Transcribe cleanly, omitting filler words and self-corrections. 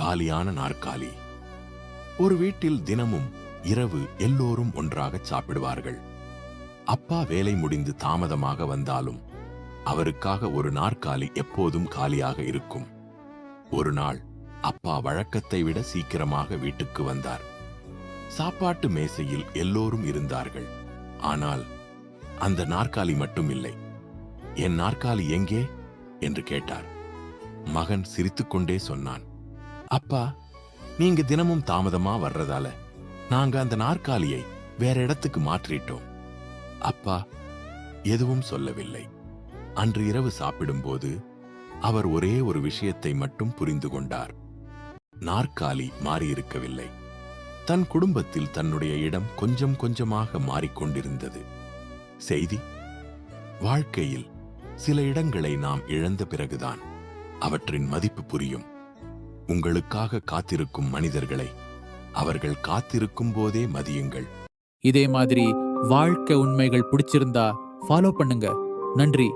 காலியான நாற்காலி. ஒரு வீட்டில் தினமும் இரவு எல்லோரும் ஒன்றாக சாப்பிடுவார்கள். அப்பா வேலை முடிந்து தாமதமாக வந்தாலும் அவருக்காக ஒரு நாற்காலி எப்போதும் காலியாக இருக்கும். ஒரு நாள் அப்பா வழக்கத்தை விட சீக்கிரமாக வீட்டுக்கு வந்தார். சாப்பாட்டு மேசையில் எல்லோரும் இருந்தார்கள். ஆனால் அந்த நாற்காலி மட்டும் இல்லை. என் நாற்காலி எங்கே என்று கேட்டார். மகன் சிரித்துக்கொண்டே சொன்னான், அப்பா, நீங்க தினமும் தாமதமா வர்றதால நாங்க அந்த நாற்காலியை வேற இடத்துக்கு மாற்றிட்டோம். அப்பா எதுவும் சொல்லவில்லை. அன்று இரவு சாப்பிடும்போது அவர் ஒரே ஒரு விஷயத்தை மட்டும் புரிந்து கொண்டார். நாற்காலி மாறியிருக்கவில்லை. தன் குடும்பத்தில் தன்னுடைய இடம் கொஞ்சம் கொஞ்சமாக மாறிக்கொண்டிருந்தது. செய்தி: வாழ்க்கையில் சில இடங்களை நாம் இழந்த பிறகுதான் அவற்றின் மதிப்பு புரியும். உங்களுக்காக காத்திருக்கும் மனிதர்களை அவர்கள் காத்திருக்கும் போதே மதியுங்கள். இதே மாதிரி வாழ்க்கை உண்மைகள் பிடிச்சிருந்தா ஃபாலோ பண்ணுங்க. நன்றி.